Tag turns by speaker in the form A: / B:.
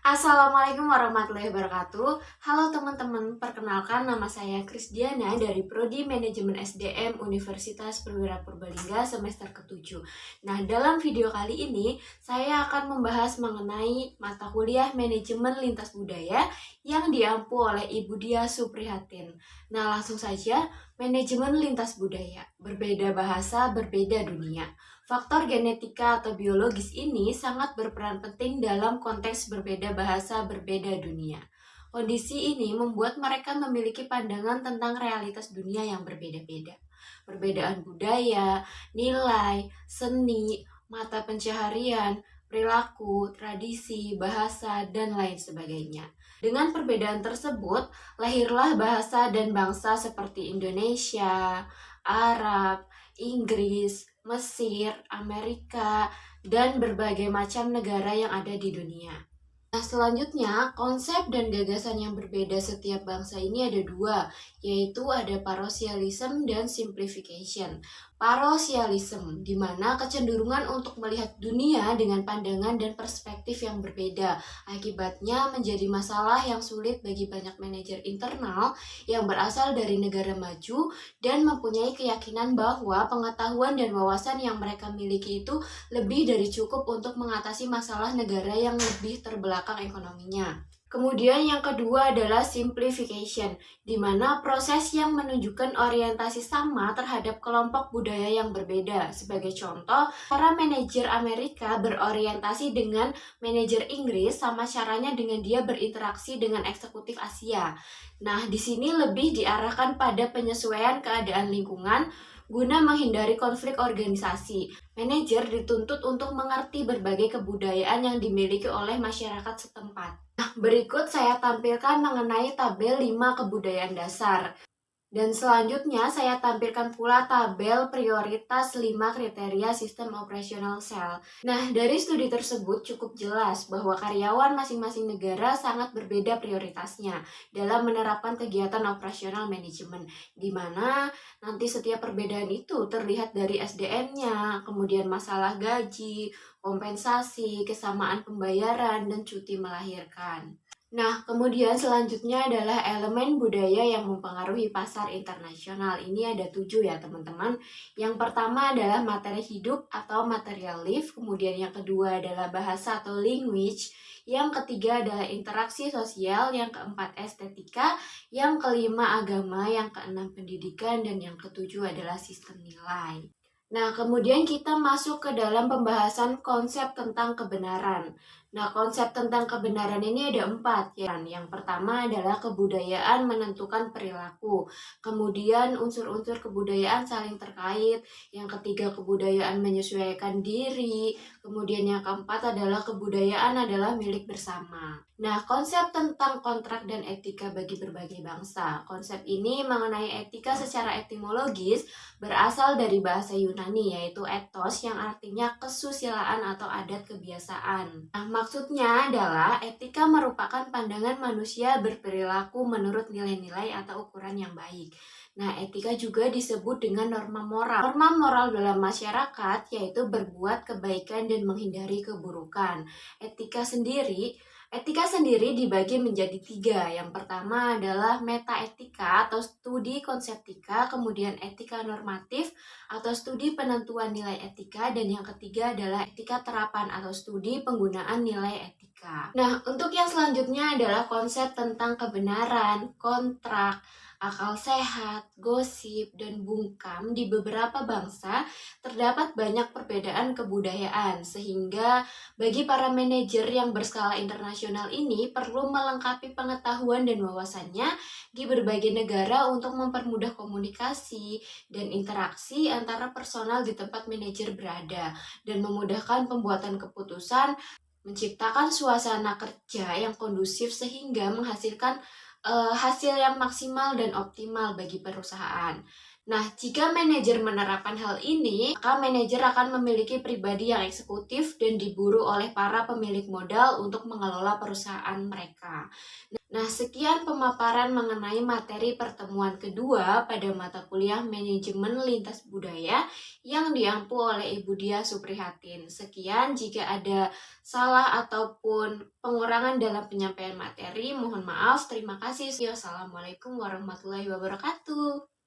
A: Assalamualaikum warahmatullahi wabarakatuh. Halo teman-teman, perkenalkan nama saya Krisdiana dari Prodi Manajemen SDM Universitas Perwira Purbalingga semester ke-7. Nah, dalam video kali ini saya akan membahas mengenai mata kuliah Manajemen Lintas Budaya yang diampu oleh Ibu Dia Suprihatin. Nah, langsung saja, Manajemen Lintas Budaya. Berbeda bahasa, berbeda dunia. Faktor genetika atau biologis ini sangat berperan penting dalam konteks berbeda bahasa, berbeda dunia. Kondisi ini membuat mereka memiliki pandangan tentang realitas dunia yang berbeda-beda. Perbedaan budaya, nilai, seni, mata pencaharian, perilaku, tradisi, bahasa, dan lain sebagainya. Dengan perbedaan tersebut, lahirlah bahasa dan bangsa seperti Indonesia, Arab, Inggris, Mesir, Amerika, dan berbagai macam negara yang ada di dunia. Nah, selanjutnya, konsep dan gagasan yang berbeda setiap bangsa ini ada dua, yaitu ada parosialism dan simplification. Parosialism, di mana kecenderungan untuk melihat dunia dengan pandangan dan perspektif yang berbeda. Akibatnya menjadi masalah yang sulit bagi banyak manajer internal yang berasal dari negara maju dan mempunyai keyakinan bahwa pengetahuan dan wawasan yang mereka miliki itu lebih dari cukup untuk mengatasi masalah negara yang lebih terbelakang ekonominya. Kemudian yang kedua adalah simplification, di mana proses yang menunjukkan orientasi sama terhadap kelompok budaya yang berbeda. Sebagai contoh, para manajer Amerika berorientasi dengan manajer Inggris sama caranya dengan dia berinteraksi dengan eksekutif Asia. Nah, di sini lebih diarahkan pada penyesuaian keadaan lingkungan guna menghindari konflik organisasi. Manajer dituntut untuk mengerti berbagai kebudayaan yang dimiliki oleh masyarakat setempat. Nah, berikut saya tampilkan mengenai tabel 5 kebudayaan dasar. Dan selanjutnya saya tampilkan pula tabel prioritas 5 kriteria sistem operasional sel. Nah, dari studi tersebut cukup jelas bahwa karyawan masing-masing negara sangat berbeda prioritasnya dalam menerapkan kegiatan operasional manajemen, di mana nanti setiap perbedaan itu terlihat dari SDM-nya, kemudian masalah gaji, kompensasi, kesamaan pembayaran, dan cuti melahirkan. Nah, kemudian selanjutnya adalah elemen budaya yang mempengaruhi pasar internasional. Ini ada 7 ya teman-teman. Yang pertama adalah materi hidup atau material life. Kemudian yang kedua adalah bahasa atau language. Yang ketiga adalah interaksi sosial. Yang keempat estetika. Yang kelima agama. Yang keenam pendidikan. Dan yang ketujuh adalah sistem nilai. Nah, kemudian kita masuk ke dalam pembahasan konsep tentang kebenaran. Nah, konsep tentang kebenaran ini ada 4 ya. Yang pertama adalah kebudayaan menentukan perilaku. Kemudian unsur-unsur kebudayaan saling terkait. Yang ketiga kebudayaan menyesuaikan diri. Kemudian yang keempat adalah kebudayaan adalah milik bersama. Nah, konsep tentang kontrak dan etika bagi berbagai bangsa. Konsep ini mengenai etika secara etimologis berasal dari bahasa Yunani yaitu ethos yang artinya kesusilaan atau adat kebiasaan. Nah, maksudnya adalah etika merupakan pandangan manusia berperilaku menurut nilai-nilai atau ukuran yang baik. Nah, etika juga disebut dengan norma moral. Norma moral dalam masyarakat yaitu berbuat kebaikan dan menghindari keburukan. Etika sendiri dibagi menjadi 3. Yang pertama adalah metaetika atau studi konseptika, kemudian etika normatif atau studi penentuan nilai etika, dan yang ketiga adalah etika terapan atau studi penggunaan nilai etika. Nah, untuk yang selanjutnya adalah konsep tentang kebenaran, kontrak, akal sehat, gosip, dan bungkam. Di beberapa bangsa terdapat banyak perbedaan kebudayaan, sehingga bagi para manajer yang berskala internasional ini perlu melengkapi pengetahuan dan wawasannya di berbagai negara untuk mempermudah komunikasi dan interaksi antara personal di tempat manajer berada dan memudahkan pembuatan keputusan, menciptakan suasana kerja yang kondusif sehingga menghasilkan hasil yang maksimal dan optimal bagi perusahaan. Nah, jika manajer menerapkan hal ini, maka manajer akan memiliki pribadi yang eksekutif dan diburu oleh para pemilik modal untuk mengelola perusahaan mereka. Nah, sekian pemaparan mengenai materi pertemuan kedua pada mata kuliah Manajemen Lintas Budaya yang diampu oleh Ibu Dia Suprihatin. Sekian, jika ada salah ataupun pengurangan dalam penyampaian materi, mohon maaf. Terima kasih. Assalamualaikum warahmatullahi wabarakatuh.